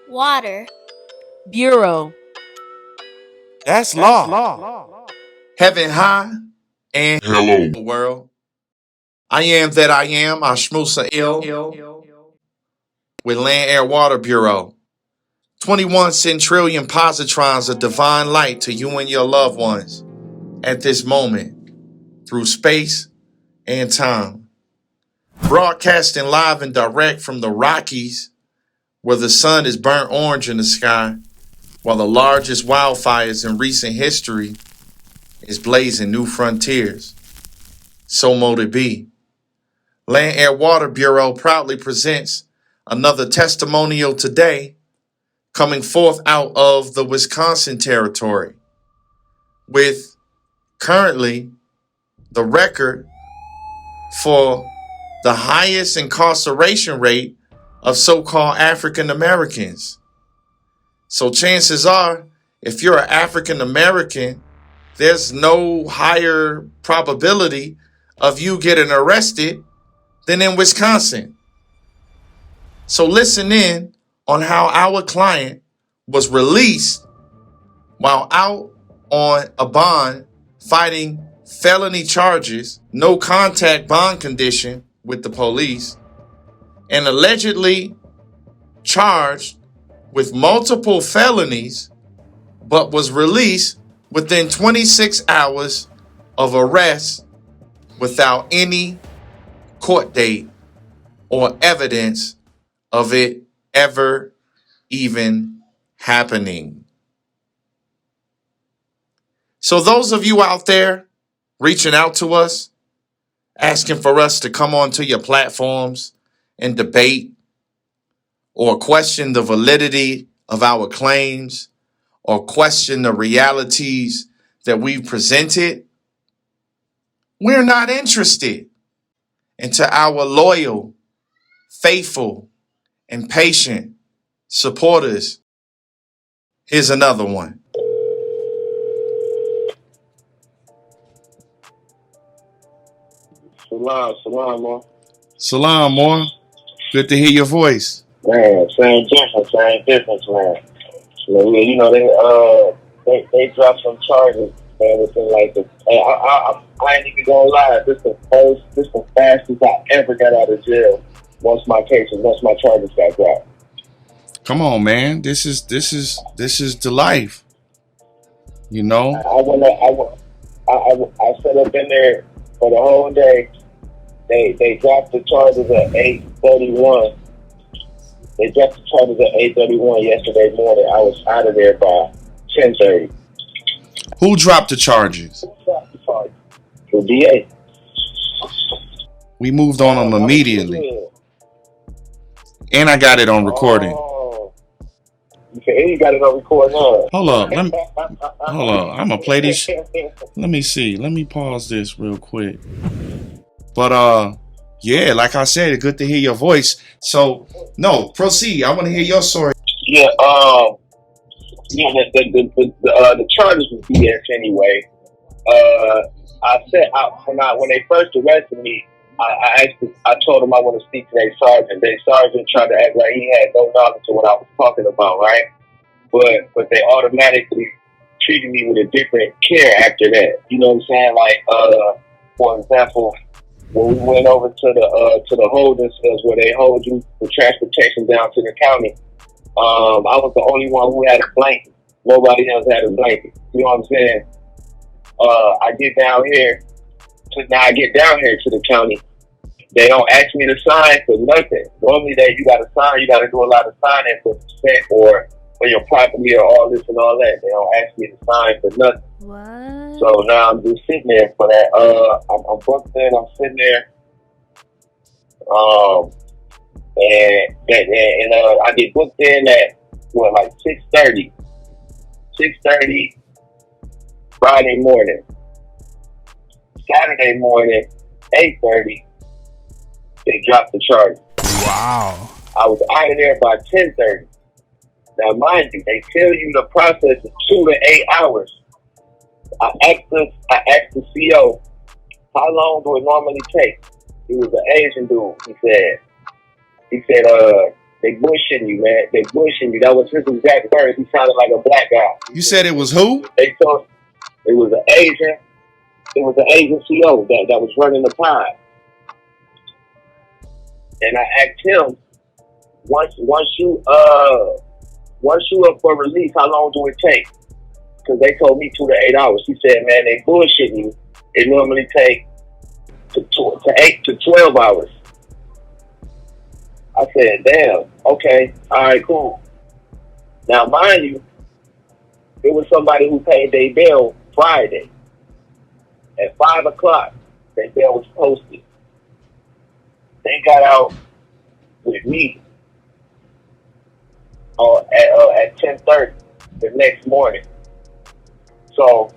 Water. Bureau. That's law. Heaven high and Hello. world. I am that I am, Ashmusa ill with Land Air Water Bureau. 21 centrillion positrons of divine light to you and your loved ones at this moment through space and time. Broadcasting live and direct from the Rockies, where the sun is burnt orange in the sky, while the largest wildfires in recent history is blazing new frontiers. So mote it be. Land Air Water Bureau proudly presents another testimonial today coming forth out of the Wisconsin territory with currently the record for the highest incarceration rate of so-called African Americans. So chances are, if you're an African American, there's no higher probability of you getting arrested than in Wisconsin. So listen in on how our client was released while out on a bond fighting felony charges, no contact bond condition with the police, and allegedly charged with multiple felonies, but was released within 26 hours of arrest without any court date or evidence of it ever even happening. So those of you out there reaching out to us, asking for us to come onto your platforms and debate or question the validity of our claims or question the realities that we've presented, we're not interested. And to our loyal, faithful, and patient supporters, here's another one. Salam, man. Salam, Moore. Good to hear your voice. Man, same difference, man. You know, they dropped some charges, man, within like I ain't even gonna lie, this the fastest I ever got out of jail once my charges got dropped. Come on, man. This is the life. You know? I sat up in there for the whole day. They dropped the charges at 8:31. They dropped the charges at 8:31 yesterday morning. I was out of there by 10:30. Who dropped the charges? The DA. We moved on them immediately. And I got it on recording. Okay, you got it on recording now. Hold up. I'm gonna play this. Let me see. Let me pause this real quick. But yeah, like I said, good to hear your voice. So no, proceed. I want to hear your story. Yeah, the charges was BS anyway. When they first arrested me, I told them I want to speak to their sergeant. Their sergeant tried to act like he had no knowledge of what I was talking about, right? But they automatically treated me with a different care after that. You know what I'm saying? Like, for example, when we went over to the holding cells where they hold you for transportation down to the county, I was the only one who had a blanket. Nobody else had a blanket. You know what I'm saying? I get down here to the county. They don't ask me to sign for nothing. Normally you gotta sign, you gotta do a lot of signing for consent or for your property or all this and all that. They don't ask me to sign for nothing. What? So now I'm just sitting there for that. I'm booked in, I'm sitting there. And I get booked in at like 6:30. 6:30 Friday morning. Saturday morning, 8:30, they dropped the charges. Wow. I was out of there by 10:30. Now, mind you, they tell you the process is 2 to 8 hours. I asked the CO, how long do it normally take? He was an Asian dude. He said, They bushing you, man. They bushing you. That was his exact words. He sounded like a black guy. You said it was who? They told it was an Asian. It was an Asian CO that was running the pod. And I asked him, once you up for release, how long do it take? Because they told me 2 to 8 hours. He said, man, they bullshitting you. It normally take to 8 to 12 hours. I said, damn, okay, all right, cool. Now, mind you, it was somebody who paid their bill Friday. At 5 o'clock, their bill was posted. They got out with me at 10:30 the next morning. So,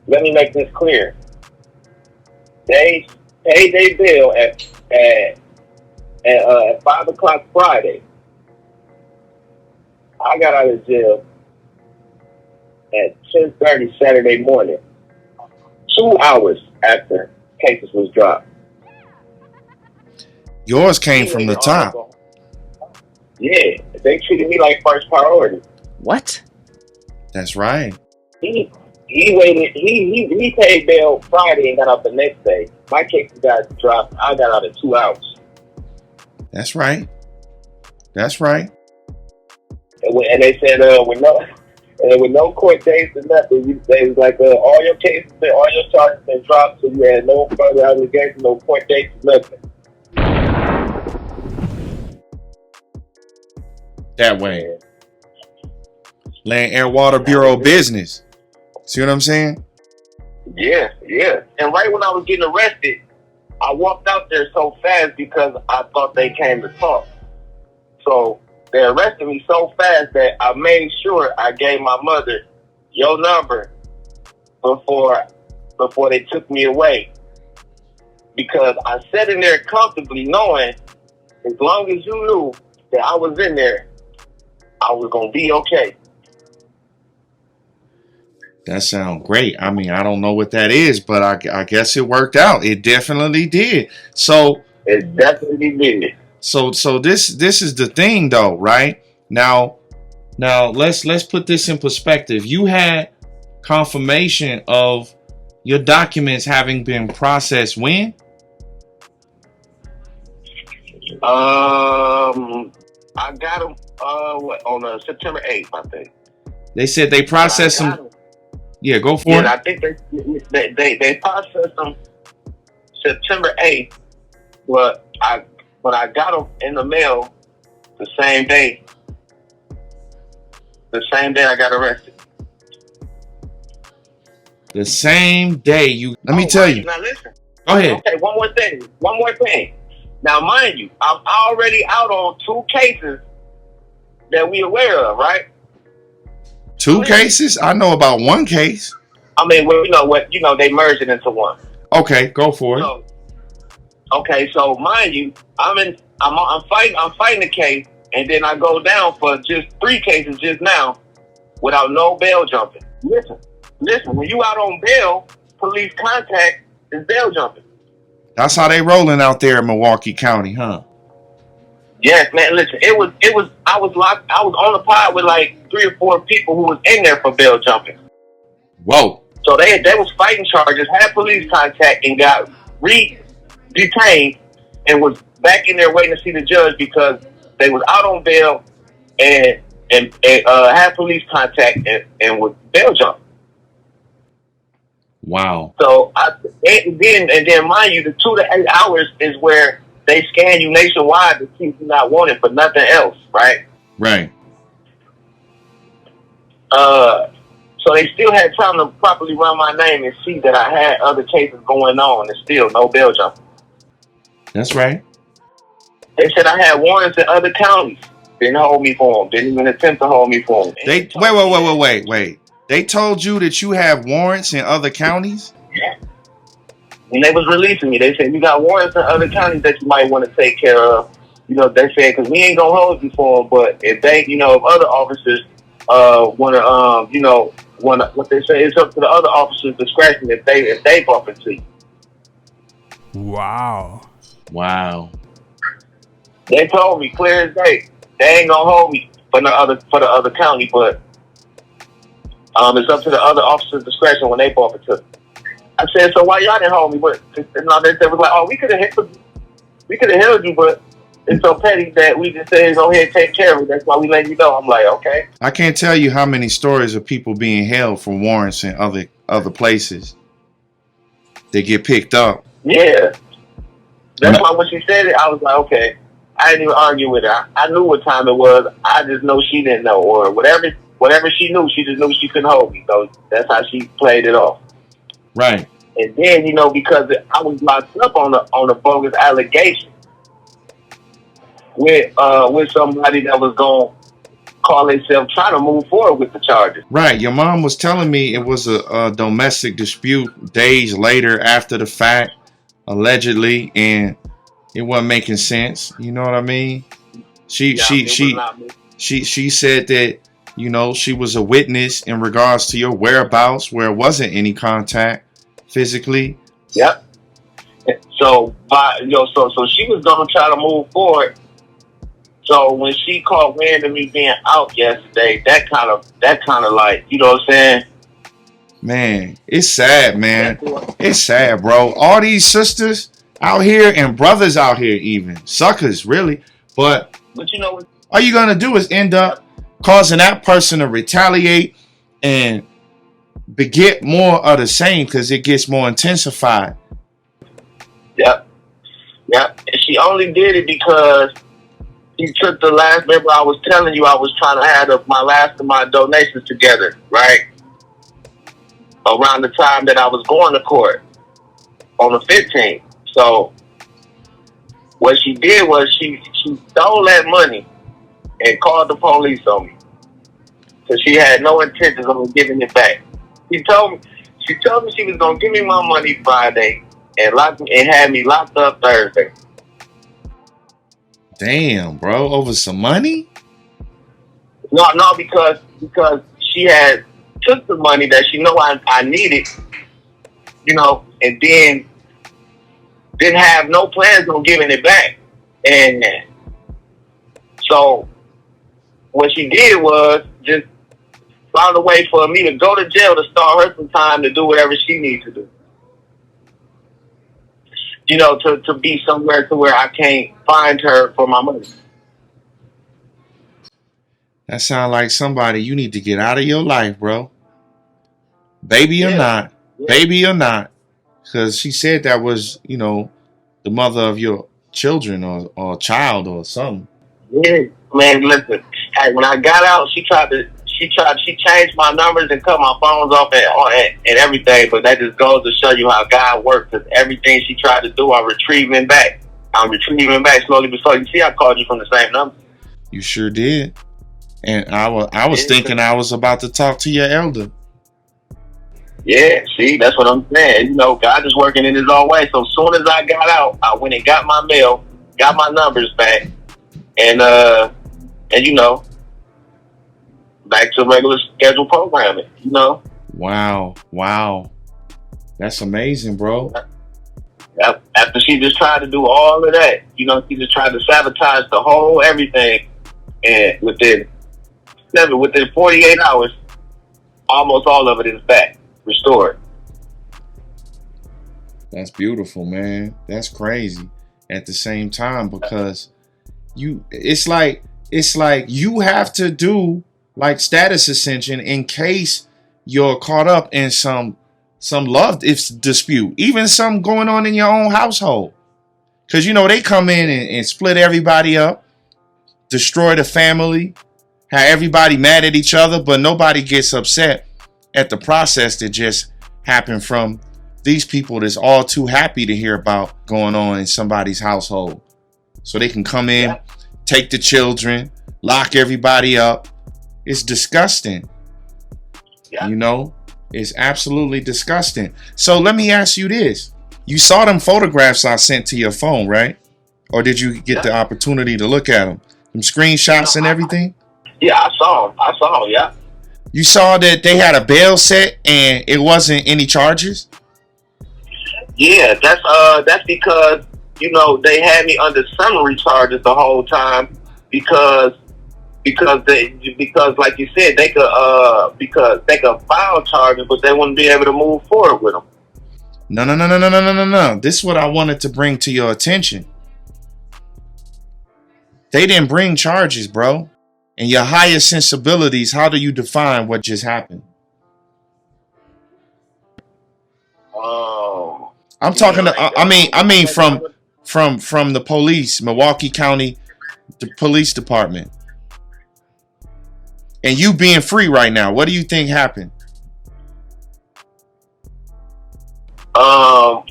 let me make this clear. They paid their bill at 5 o'clock Friday. I got out of jail at 10:30 Saturday morning, 2 hours after cases was dropped. Yours came from the top. Yeah, they treated me like first priority. What? That's right. He waited. He paid bail Friday and got out the next day. My cases got dropped. I got out in 2 hours. That's right. That's right. And they said with no court dates and nothing, they was like all your cases, all your charges been dropped, so you had no further obligation, no court dates, nothing. That way. Land Air Water Bureau business. See what I'm saying? Yeah. And right when I was getting arrested, I walked out there so fast because I thought they came to talk. So they arrested me so fast that I made sure I gave my mother your number before they took me away. Because I sat in there comfortably knowing as long as you knew that I was in there, I was going to be okay. That sounds great. I mean, I don't know what that is, but I guess it worked out. It definitely did. So it definitely did. So this is the thing though, right? Now let's put this in perspective. You had confirmation of your documents having been processed when? I got them on September 8th, I think. They said they processed them. Yeah, go for it. I think they processed them September 8th, but I got them in the mail the same day. The same day I got arrested. The same day you. Let me tell you. Now listen. Go ahead. Okay, one more thing. Now, mind you, I'm already out on 2 cases that we aware of, right? 2 cases? I know about 1 case. I mean, well, they merged it into one. Okay, go for it. So mind you, I'm fighting the case, and then I go down for just 3 cases just now without no bail jumping. Listen, when you out on bail, police contact is bail jumping. That's how they rolling out there in Milwaukee County, huh? Yes, man. Listen, I was locked. I was on the pod with like 3 or 4 people who was in there for bail jumping. Whoa. So they was fighting charges, had police contact, and got detained, and was back in there waiting to see the judge because they was out on bail and had police contact and was bail jumping. Wow. So then mind you, the 2 to 8 hours is where they scan you nationwide to keep you not wanted for nothing else, right? Right. So they still had time to properly run my name and see that I had other cases going on and still no bail jumping. That's right. They said I had warrants in other counties. Didn't hold me for them. Didn't even attempt to hold me for them. Wait. They told you that you have warrants in other counties? Yeah. When they was releasing me, they said, you got warrants in other counties that you might want to take care of. They said, because we ain't going to hold you for them, but if they, if other officers want to, what they say, it's up to the other officers' discretion if they bump into you. Wow. Wow. They told me clear as day. they ain't gonna hold me for the other county, but it's up to the other officer's discretion when they forfeit to. I said, so why y'all didn't hold me? But no, they was like, oh, we could have held you, but it's so petty that we just said go ahead and take care of it. That's why we let you go. I'm like, okay. I can't tell you how many stories of people being held for warrants in other places. They get picked up. Yeah. That's why when she said it, I was like, okay. I didn't even argue with her. I knew what time it was. I just know she didn't know, or whatever she knew, she just knew she couldn't hold me. So that's how she played it off. Right. And then, because I was locked up on a bogus allegation with somebody that was going to call themselves trying to move forward with the charges. Right. Your mom was telling me it was a domestic dispute days later after the fact, allegedly, and it wasn't making sense. You know what I mean? She said that, she was a witness in regards to your whereabouts where it wasn't any contact physically. Yep. So so she was gonna try to move forward. So when she called randomly being out yesterday, that kind of like, you know what I'm saying? Man, it's sad, man. It's sad, bro. All these sisters out here and brothers out here, even suckers, really. But all you're gonna do is end up causing that person to retaliate and beget more of the same because it gets more intensified. Yep. And she only did it because he took the last. Remember, I was telling you I was trying to have my last of my donations together, right? Around the time that I was going to court on the 15th. So what she did was she stole that money and called the police on me. So she had no intentions of giving it back. She told me she was gonna give me my money Friday and had me locked up Thursday. Damn, bro, over some money? No, because she had took the money that she know I needed, and then didn't have no plans on giving it back. And so what she did was just found a way for me to go to jail to start her some time to do whatever she needs to do. To be somewhere to where I can't find her for my money. That sounds like somebody you need to get out of your life, bro. Baby or not. Because she said that was, the mother of your children or child or something. Yeah, man, listen. Hey, when I got out, she changed my numbers and cut my phones off and everything, but that just goes to show you how God works. Because everything she tried to do, I'm retrieving back slowly but slowly. You see, I called you from the same number. You sure did. And I was thinking I was about to talk to your elder. Yeah, see, that's what I'm saying. God is working in his own way. So as soon as I got out, I went and got my mail, got my numbers back, and back to regular scheduled programming, Wow. That's amazing, bro. After she just tried to do all of that, she just tried to sabotage the whole everything, and within 48 hours, almost all of it is back, restored. That's beautiful, man. That's crazy. At the same time, because it's like you have to do like status ascension in case you're caught up in some love dispute, even some going on in your own household. Because they come in and split everybody up, destroy the family, have everybody mad at each other, but nobody gets upset at the process that just happened from these people that's all too happy to hear about going on in somebody's household. So they can come in, take the children, lock everybody up. It's disgusting. Yeah. It's absolutely disgusting. So let me ask you this. You saw them photographs I sent to your phone, right? Or did you get the opportunity to look at them? Some screenshots and everything? Yeah, I saw them, yeah. You saw that they had a bail set and it wasn't any charges? Yeah, that's because, they had me under summary charges the whole time because because like you said, they could file charges, but they wouldn't be able to move forward with them. No. This is what I wanted to bring to your attention. They didn't bring charges, bro. And your higher sensibilities, how do you define what just happened? I'm talking to, I mean from the police, Milwaukee County, the police department. And you being free right now, what do you think happened? I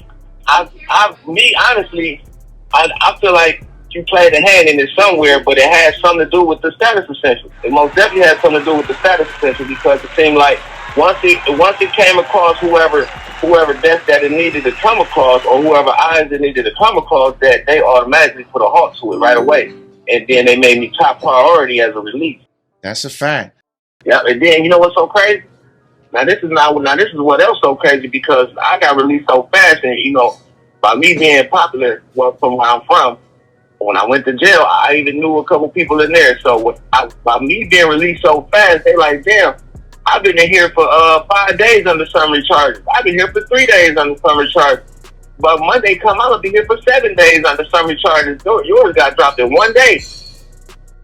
feel like you played a hand in it somewhere, but it had something to do with the status ascension. It most definitely had something to do with the status ascension, because it seemed like once it came across whoever desk that it needed to come across, or whoever eyes it needed to come across, that they automatically put a halt to it right away, and then they made me top priority as a release. That's a fact. Yeah, and then you know what's so crazy? Now this is what else so crazy, because I got released so fast, and you know, by me being popular, well, from where I'm from, when I went to jail, I even knew a couple people in there. So by me being released so fast, they like, damn, I've been in here for 5 days under summary charges. I've been here for 3 days under summary charges. But Monday come out, I'll be here for 7 days under summary charges. Yours got dropped in 1 day.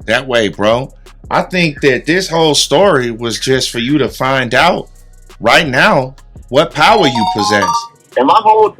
That way, bro. I think that this whole story was just for you to find out right now what power you possess. And my whole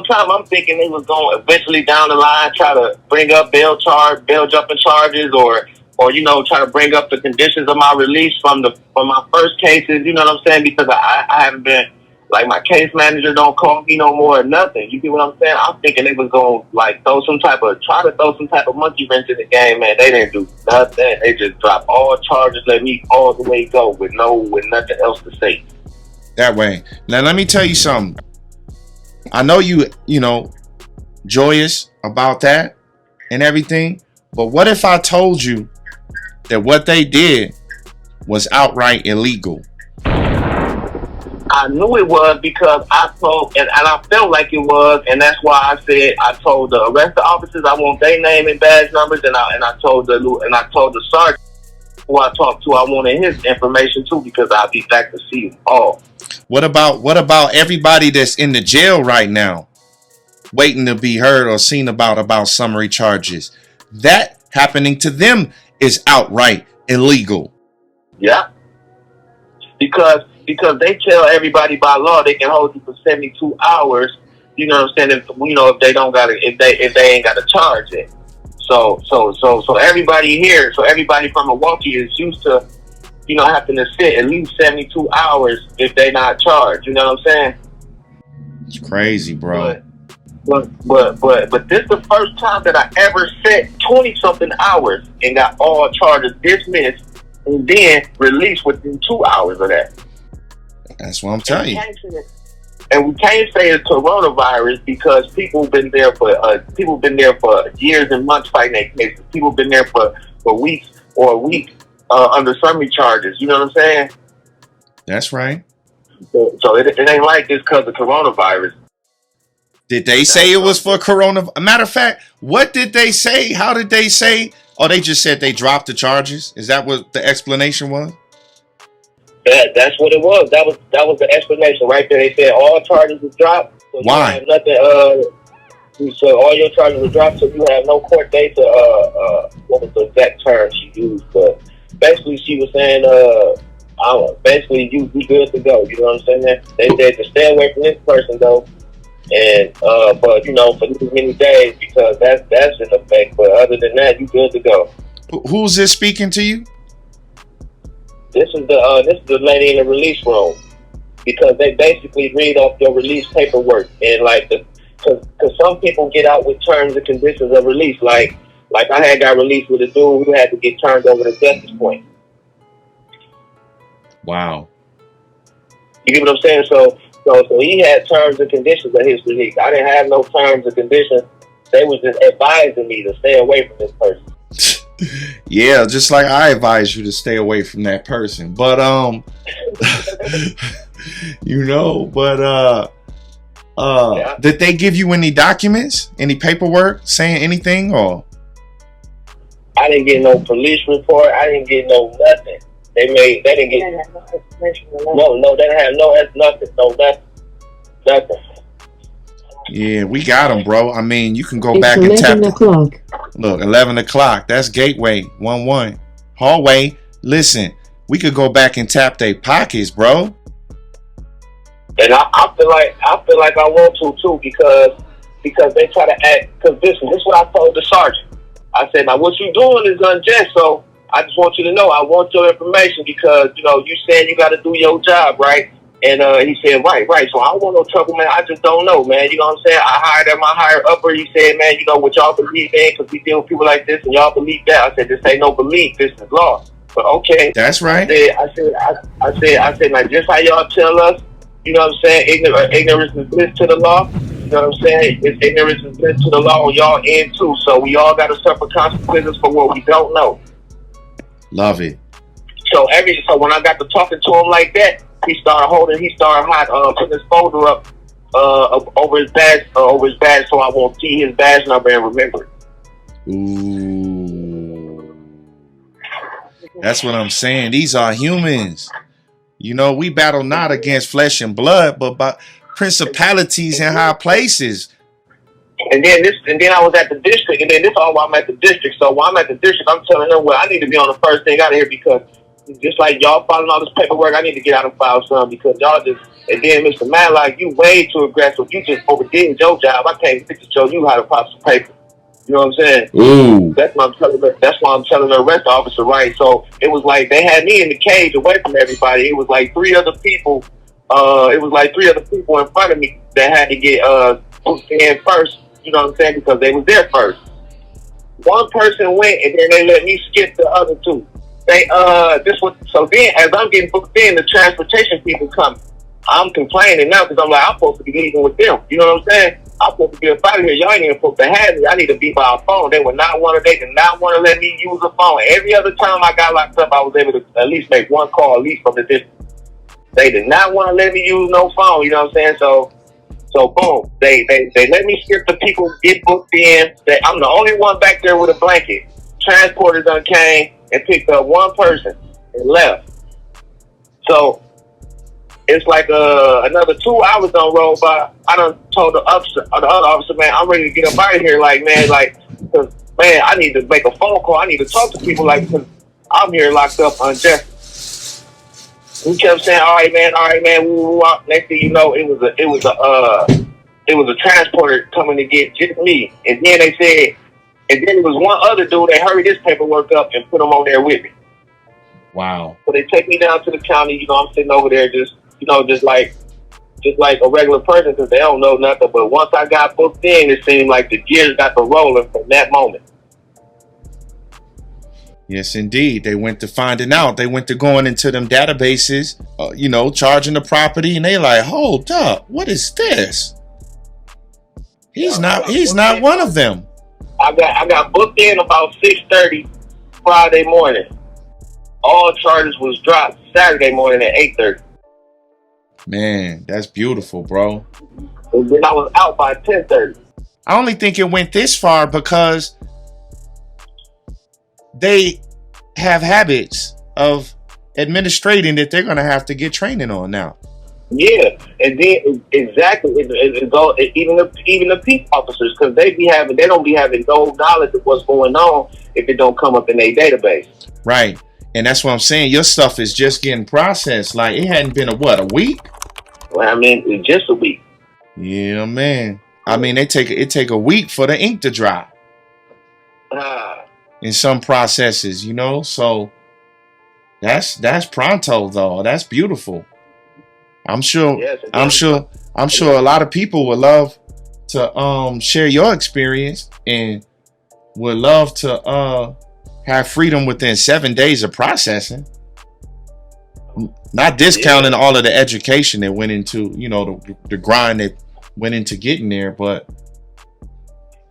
time, I'm thinking they was going to eventually down the line try to bring up bail jumping charges, or you know, try to bring up the conditions of my release from my first cases. You know what I'm saying? Because I haven't been, like, my case manager don't call me no more or nothing. You get what I'm saying? I'm thinking they was going to like try to throw some type of monkey wrench in the game. Man, they didn't do nothing. They just dropped all charges, let me all the way go with nothing else to say. That way. Now let me tell you something. I know you know, joyous about that and everything, but what if I told you that what they did was outright illegal? I knew it was, because I told, and I felt like it was, and that's why I told the arresting officers I want their name and badge numbers, and I told the sergeant who I talked to I wanted his information too, because I'll be back to see them all. What about everybody that's in the jail right now, waiting to be heard or seen about summary charges? That happening to them is outright illegal. Yeah. Because they tell everybody by law they can hold you for 72 hours. You know what I'm saying? If they ain't got to charge it. So everybody here, everybody from Milwaukee is used to, you know, having to sit at least 72 hours if they not charged. You know what I'm saying? It's crazy, bro. But this is the first time that I ever sat 20-something hours and got all charges dismissed and then released within 2 hours of that. That's what I'm telling you. And we can't say it's coronavirus, because people been there for years and months fighting their cases. People been there for weeks or a week under summary charges. You know what I'm saying? That's right. So it ain't like this because of coronavirus. Did they say it was for corona? A matter of fact, what did they say? How did they say? Oh, they just said they dropped the charges. Is that what the explanation was? That's what it was. That was the explanation right there. They said all charges were dropped. So why? You have nothing. So all your charges were dropped. So you have no court date to what was the exact term she used? But basically, she was saying, basically you be good to go. You know what I'm saying? They said to stay away from this person though, and but you know, for these many days, because that's in effect. But other than that, you good to go. Who's this speaking to you? This is the lady in the release room, because they basically read off your release paperwork, and like because some people get out with terms and conditions of release. Like I had got released with a dude who had to get turned over to justice point. Wow. You get what I'm saying? So he had terms and conditions of his release. I didn't have no terms and conditions. They was just advising me to stay away from this person. Yeah, just like I advise you to stay away from that person. But you know, but yeah. Did they give you any documents, any paperwork saying anything, or? I didn't get no police report. I didn't get no nothing. They didn't get no, they didn't have nothing, nothing. Yeah, we got them, bro. I mean, you can go back and tap. Look, 11 o'clock. That's gateway 1-1 hallway. Listen, we could go back and tap their pockets, bro. And I feel like I want to too, because they try to act. Because this is what I told the sergeant. I said, now what you doing is unjust. So I just want you to know, I want your information because you saying you got to do your job, right? And he said, right. So I don't want no trouble, man. I just don't know, man. You know what I'm saying? I hired at my higher upper. He said, man, what y'all believe in, because we deal with people like this and y'all believe that. I said, this ain't no belief. This is law. But okay. That's right. I said, like, just how y'all tell us, you know what I'm saying? Ignorance is bliss to the law. You know what I'm saying? It's ignorance is bliss to the law on y'all end too. So we all got to suffer consequences for what we don't know. Love it. So when I got to talking to him like that, he started putting his folder up over his badge, so I won't see his badge number and remember it. Ooh, that's what I'm saying. These are humans. We battle not against flesh and blood, but by principalities in high places. And then I was at the district, and then this all while I'm at the district. So while I'm at the district, I'm telling them, well, I need to be on the first thing out of here because just like y'all filing all this paperwork, I need to get out and file some because y'all just. And then Mr. Madlock, you way too aggressive. You just overdid your job. I can't fit to show you how to file some paper. You know what I'm saying? Ooh. That's why I'm telling the arrest officer, right? So it was like they had me in the cage away from everybody. It was like three other people. In front of me that had to get booked in first. You know what I'm saying? Because they was there first. One person went, and then they let me skip the other two. So then as I'm getting booked in, the transportation people come. I'm complaining now because I'm like, I'm supposed to be leaving with them. You know what I'm saying? I'm supposed to be up out of here. Y'all ain't even supposed to have me. I need to be by a phone. They did not want to let me use a phone. Every other time I got locked up, I was able to at least make one call, at least from the distance. They did not want to let me use no phone. You know what I'm saying? So boom, they let me skip the people, get booked in. I'm the only one back there with a blanket. Transporters done came and picked up one person and left. So it's like another 2 hours done rolled by. I done told the other officer, man, I'm ready to get up out of here. Like, man, cause man, I need to make a phone call. I need to talk to people, because I'm here locked up unjustly. He kept saying, all right, man. Woo. Next thing you know, it was a transporter coming to get just me. And then they said, and then there was one other dude. They hurried his paperwork up and put him on there with me. Wow. So they take me down to the county. I'm sitting over there just like a regular person because they don't know nothing. But once I got booked in, it seemed like the gears got to rolling from that moment. Yes, indeed. They went to finding out. They went to going into them databases, charging the property, and they like, hold up, what is this? He's not one of them. I got booked in about 6:30 Friday morning. All charges was dropped Saturday morning at 8:30. Man, that's beautiful, bro. And then I was out by 10:30. I only think it went this far because they have habits of administrating that they're going to have to get training on now. Yeah, and then exactly, even the peace officers, because they don't be having no knowledge of what's going on if it don't come up in their database. Right, and that's what I'm saying. Your stuff is just getting processed. Like, it hadn't been a week? Well, I mean, it's just a week. Yeah, man. I mean, it take a week for the ink to dry. In some processes, so that's pronto though. That's beautiful. I'm sure a lot of people would love to share your experience and would love to have freedom within 7 days of processing. Not discounting all of the education that went into, the grind that went into getting there, but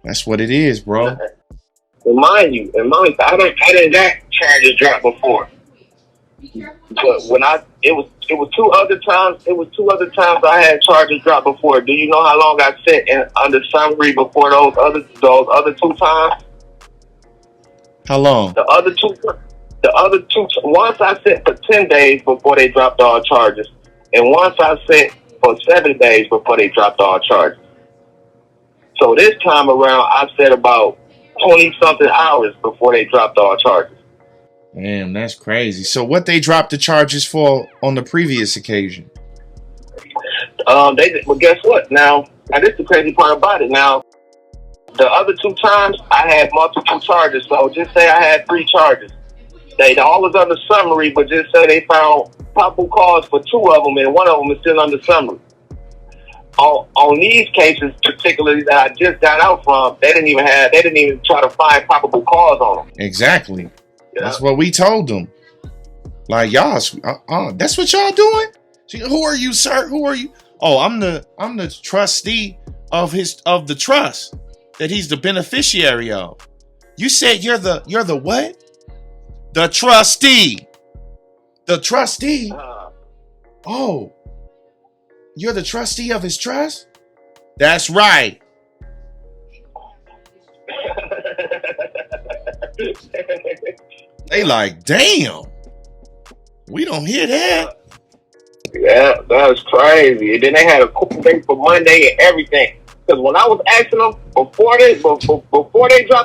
that's what it is, bro. And mind you, I didn't got charges dropped before. But when it was two other times I had charges dropped before. Do you know how long I sat under summary before those other 2 times? How long? The other two, once I sent for 10 days before they dropped all charges, and once I sent for 7 days before they dropped all charges. So this time around, I said about 20-something hours before they dropped all charges. Damn, that's crazy. So what they dropped the charges for on the previous occasion? Well, guess what? Now this is the crazy part about it. Now, the other 2 times, I had multiple charges. So just say I had 3 charges. They all was under summary, but just say they found probable cause for 2 of them, and 1 of them is still under summary. On these cases, particularly that I just got out from, they didn't even try to find probable cause on them. Exactly. Yeah. That's what we told them. Like, y'all, that's what y'all doing? Who are you, sir? Who are you? Oh, I'm the trustee of the trust that he's the beneficiary of. You said you're the what? The trustee. The trustee. Oh, you're the trustee of his trust? That's right. They like, damn. We don't hear that. Yeah, that was crazy. And then they had a court date for Monday and everything. Because when I was asking them before they dropped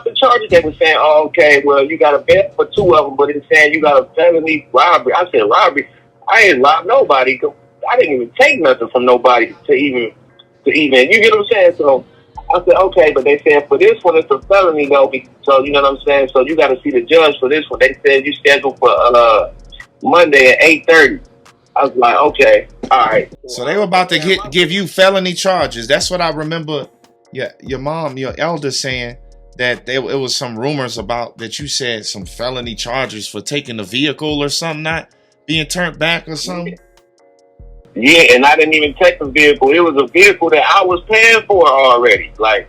the charges, they were saying, "Oh, okay, well, you got a bail for 2 of them, but it's saying you got a felony robbery." I said, "Robbery? I ain't robbed nobody. I didn't even take nothing from nobody to even. You get what I'm saying?" So I said, "Okay," but they said for this one it's a felony though. So you know what I'm saying. So you got to see the judge for this one. They said you scheduled for Monday at 8:30. I was like, okay, all right. So they were about to give you felony charges. That's what I remember. Yeah, your mom, your elder saying that it was some rumors about that you said some felony charges for taking the vehicle or something, not being turned back or something. Yeah, and I didn't even take the vehicle. It was a vehicle that I was paying for already. Like,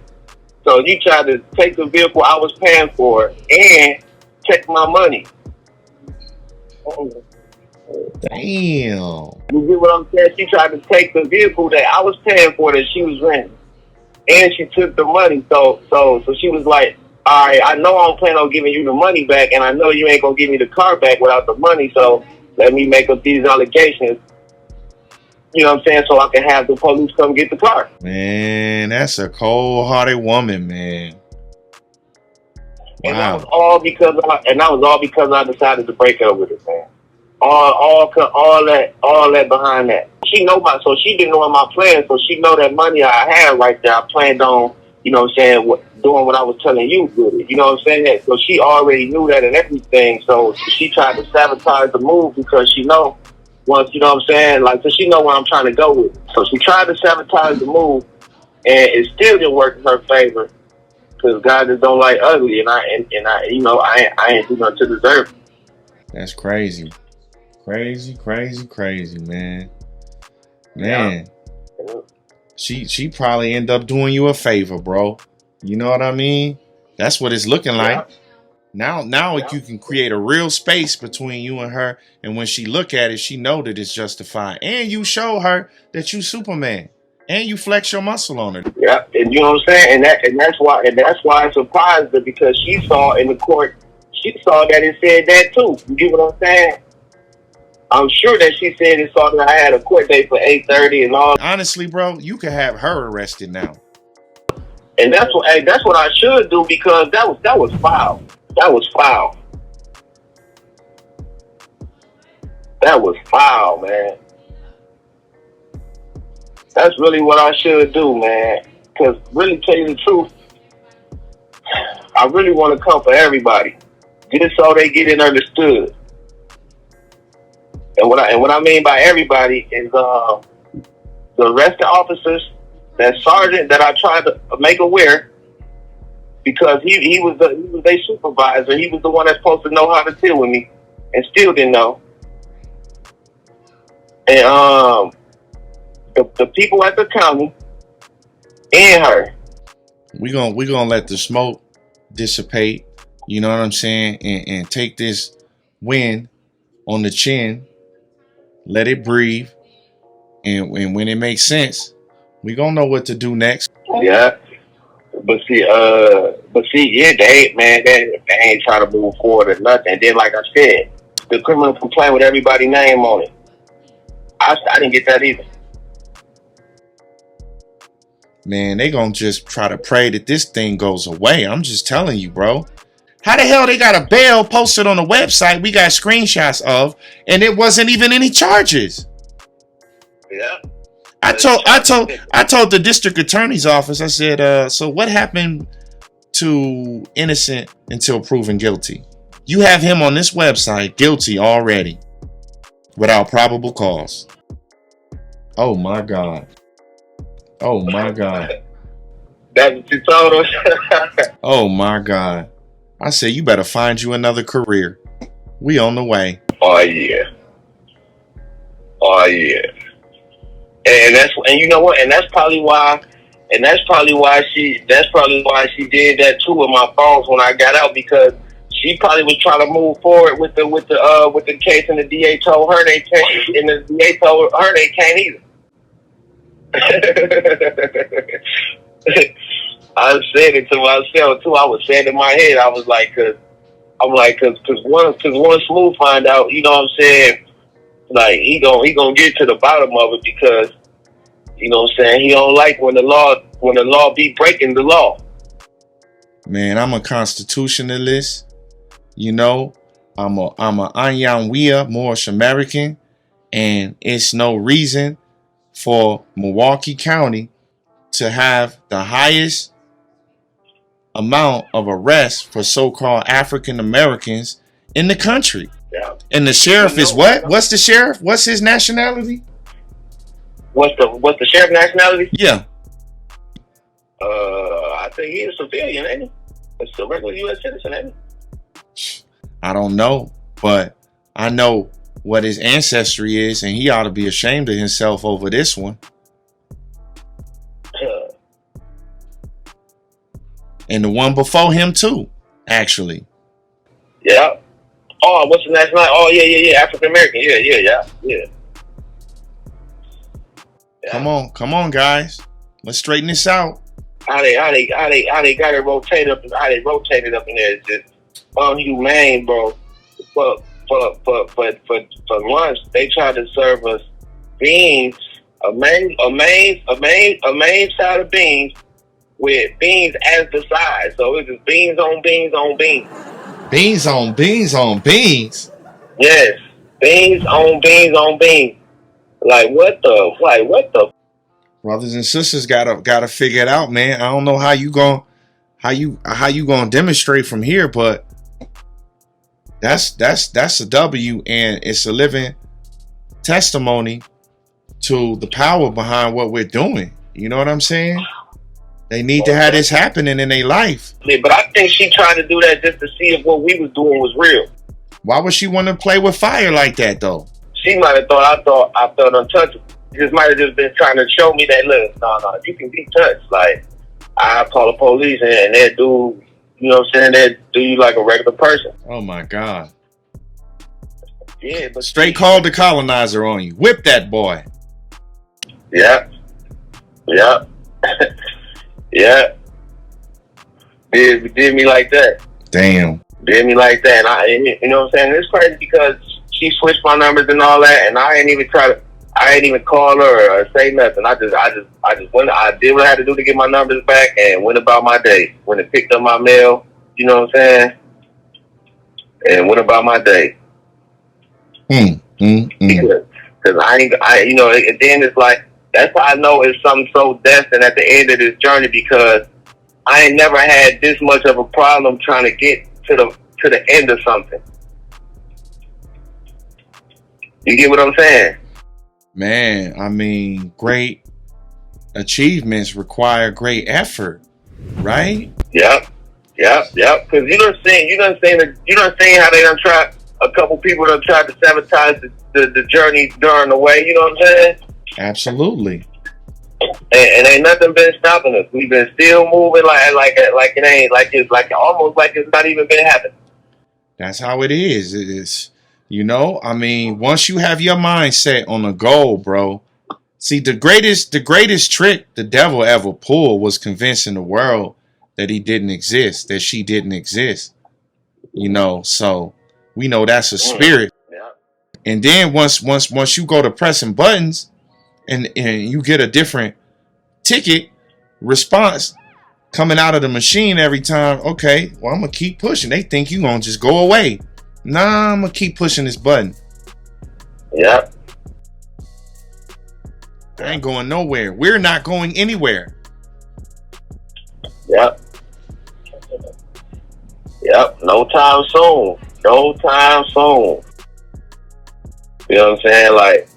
so you tried to take the vehicle I was paying for and take my money. Damn. You get what I'm saying? She tried to take the vehicle that I was paying for that she was renting, and she took the money. So she was like, "All right, I know I don't plan on giving you the money back, and I know you ain't gonna give me the car back without the money. So let me make up these allegations. You know what I'm saying? So I can have the police come get the car." Man, that's a cold-hearted woman, man. Wow. And that was all because I decided to break up with her, man. All that behind that. She been knowing my plan, so she know that money I had right there. I planned on, you know what I'm saying, doing what I was telling you with it. You know what I'm saying? So she already knew that and everything. So she tried to sabotage the move because she know once, you know what I'm saying, like, so she know where I'm trying to go with it. So she tried to sabotage the move, and it still didn't work in her favor because God just don't like ugly, and I you know I ain't do nothing to deserve it. That's crazy. Crazy, man. Yeah. She probably end up doing you a favor, bro. You know what I mean? That's what it's looking like. Now you can create a real space between you and her, and when she look at it, she know that it's justified. And you show her that you Superman. And you flex your muscle on her. Yeah, and you know what I'm saying? And that's why I surprised her, because she saw in the court, she saw that it said that too. You get what I'm saying? I'm sure that she said it saw that I had a court date for 8:30 and all. Honestly, bro, you could have her arrested now. And that's what I should do, because that was foul. That was foul. That was foul, man. That's really what I should do, man. Because really, tell you the truth, I really want to come for everybody, just so they get it understood. And what I mean by everybody is the arresting officers, that sergeant that I tried to make aware, because he was their supervisor. He was the one that's supposed to know how to deal with me, and still didn't know. And the people at the county and her. We gonna let the smoke dissipate. You know what I'm saying? And take this win on the chin. Let it breathe. And when it makes sense, we gonna know what to do next. Yeah. Yeah, they ain't trying to move forward or nothing. And then, like I said, the criminal complaint with everybody's name on it. I didn't get that either. Man, they gonna just try to pray that this thing goes away. I'm just telling you, bro. How the hell they got a bail posted on the website we got screenshots of, and it wasn't even any charges? Yeah. I told the district attorney's office, I said, so what happened to innocent until proven guilty? You have him on this website guilty already without probable cause. Oh my God. Oh my God. That's what you told us. Oh my God. I said, you better find you another career. We on the way. Oh yeah. And you know what? And that's probably why she did that too with my phones when I got out, because she probably was trying to move forward with the case, and the DA told her they can't, and the DA told her they can't either. I said it to myself too. I was saying in my head, I was like, cause one smooth find out, you know what I'm saying? Like he gonna get to the bottom of it, because you know what I'm saying, he don't like when the law be breaking the law. Man, I'm a constitutionalist. You know, I'm a Anyanwea Moorish American, and it's no reason for Milwaukee County to have the highest amount of arrests for so-called African Americans in the country. Yeah. And the sheriff is what? What's the sheriff? What's his nationality? What's the sheriff nationality? Yeah. I think he's a civilian, ain't he? It's a regular U.S. citizen, ain't he? I don't know, but I know what his ancestry is, and he ought to be ashamed of himself over this one. And the one before him too, actually. Yeah. Oh, what's the nationality? Oh, yeah. African American. Yeah. Come on, guys. Let's straighten this out. How they got it rotated up? How they rotated up in there? It's just unhumane, bro. For lunch, they tried to serve us beans, a main side of beans with beans as the side. So it was beans on beans on beans. Beans on beans on beans. Yes, beans on beans on beans. Like what the? Brothers and sisters gotta figure it out, man. I don't know how you gonna demonstrate from here, but that's a W, and it's a living testimony to the power behind what we're doing. You know what I'm saying? They need to have this happening in their life. Yeah, but I think she tried to do that just to see if what we was doing was real. Why would she want to play with fire like that, though? She might have thought I felt untouchable. She just might have just been trying to show me that, look, no, you can be touched. Like, I call the police and they'll do, you know what I'm saying, they'll do you like a regular person. Oh, my God. Yeah, but straight called the colonizer on you. Whip that boy. Yeah. Yeah. Did me like that. Damn. Did me like that. And you know what I'm saying? It's crazy because she switched my numbers and all that, and I ain't even call her or say nothing. I just went. I did what I had to do to get my numbers back and went about my day. Went and picked up my mail. You know what I'm saying? And went about my day. Because you know, and then it's like, that's how I know it's something so destined at the end of this journey, because I ain't never had this much of a problem trying to get to the end of something. You get what I'm saying? Man, I mean, great achievements require great effort, right? Yep. Because you done seen how they done tried. A couple people done tried to sabotage the journey during the way. You know what I'm saying? Absolutely. And ain't nothing been stopping us. We've been still moving like it ain't, like it's almost like it's not even been happening. That's how it is. It is, you know, I mean, once you have your mind set on a goal, bro. See, the greatest trick the devil ever pulled was convincing the world that he didn't exist, that she didn't exist. You know, so we know that's a spirit. Yeah. And then once you go to pressing buttons and you get a different ticket response coming out of the machine every time, okay, well, I'm gonna keep pushing. They think you gonna just go away. Nah, I'm gonna keep pushing this button. Yeah. I ain't going nowhere. We're not going anywhere. Yep. Yep. No time soon. No time soon. You know what I'm saying? Like,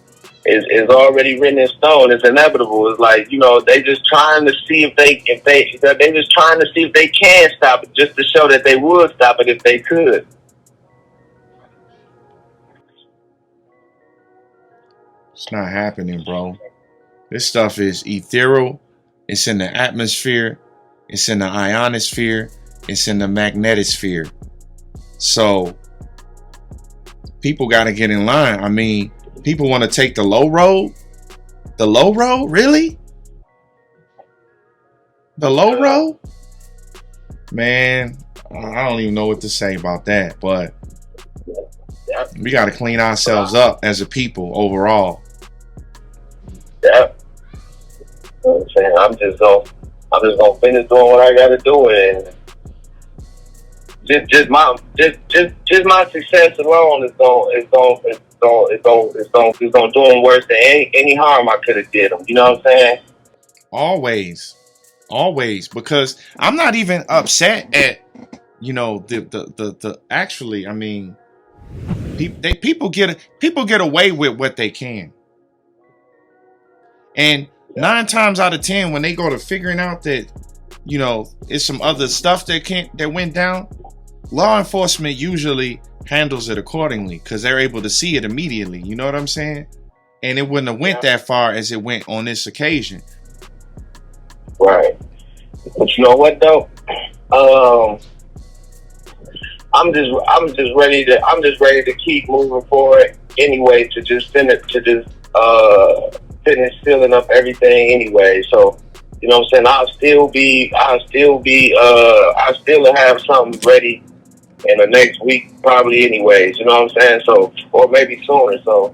it's already written in stone. It's inevitable. It's like, you know, they just trying to see if they just trying to see if they can stop it, just to show that they would stop it if they could. It's not happening, bro. This stuff is ethereal. It's in the atmosphere. It's in the ionosphere. It's in the magnetosphere. So people got to get in line. I mean, people want to take the low road. The low road? Really? The low road? Man, I don't even know what to say about that. But we got to clean ourselves up as a people overall. Yep. You know what I'm saying? I'm just gonna finish doing what I gotta do, and just my success alone is gonna do them worse than any harm I could have did them. You know what I'm saying? Always, because I'm not even upset at, you know, the actually, I mean, people get away with what they can. And 9 times out of 10, when they go to figuring out that, you know, it's some other stuff that went down, law enforcement usually handles it accordingly because they're able to see it immediately. You know what I'm saying? And it wouldn't have went that far as it went on this occasion. Right. But you know what though? I'm just ready to keep moving forward anyway, to just finish filling up everything anyway. So, you know what I'm saying? I'll still have something ready in the next week probably anyways, you know what I'm saying? So, or maybe sooner. So,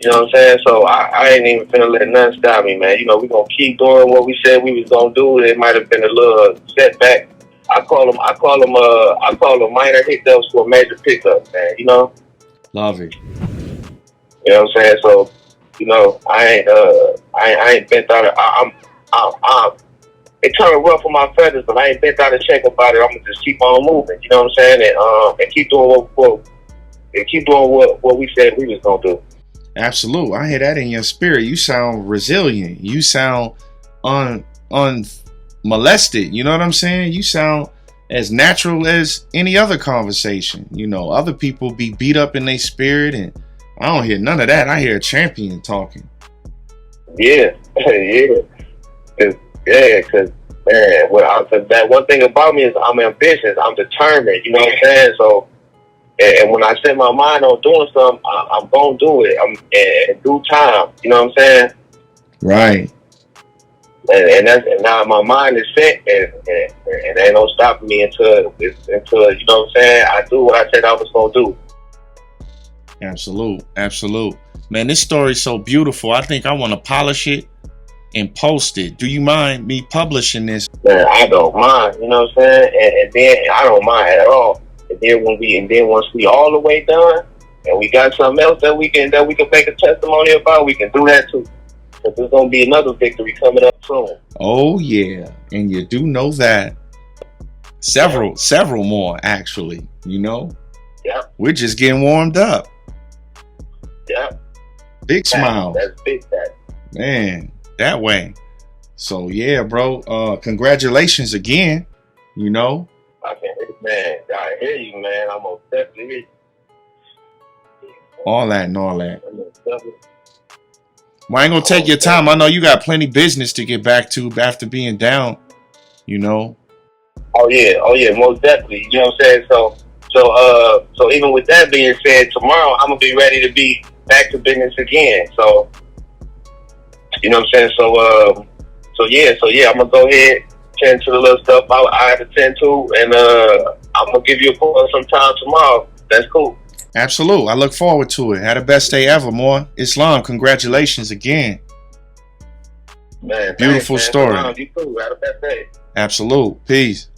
you know what I'm saying? So I ain't even finna let nothing stop me, man. You know, we gonna keep doing what we said we was gonna do. It might have been a little setback. I call them minor hiccups for major pickups, man, you know? Love it. You know what I'm saying? So, you know, I ain't bent out of, it turned rough on my feathers, but I ain't bent out of check about it. I'm gonna just keep on moving, you know what I'm saying? And keep doing what we said we was gonna do. Absolutely. I hear that in your spirit. You sound resilient. You sound unmolested. You know what I'm saying? You sound as natural as any other conversation. You know, other people be beat up in their spirit, and I don't hear none of that. I hear a champion talking. Yeah. Cause man, that one thing about me is I'm ambitious. I'm determined. You know what I'm saying? So, and when I set my mind on doing something, I'm gonna do it. I'm in due time. You know what I'm saying? Right. And now my mind is set, and ain't no stopping me until you know what I'm saying, I do what I said I was gonna do. Absolute. Man, this story's so beautiful. I think I want to polish it and post it. Do you mind me publishing this? Man, I don't mind. You know what I'm saying? And then I don't mind at all. And then once we all the way done, and we got something else that we can make a testimony about, we can do that too. Because there's gonna be another victory coming up soon. Oh yeah, and you do know that. Several more actually. You know. Yep. We're just getting warmed up. Yep. Big smile. That's big. Man, that way. So yeah, bro. Congratulations again. You know. Man, I hear you, man. I'm gonna definitely hear you. All that. Well, I ain't gonna take your time. I know you got plenty business to get back to after being down. You know. Oh yeah, most definitely. You know what I'm saying? So even with that being said, tomorrow I'm gonna be ready to be back to business again. So, you know what I'm saying? So yeah, I'm gonna go ahead tend to the little stuff I had to tend to, and I'm gonna give you a call sometime tomorrow. That's cool. Absolute. I look forward to it. Had the best day ever, more. Islam, congratulations again. Man, Beautiful thanks, story. man. You too. Have the best day. Absolute. Peace.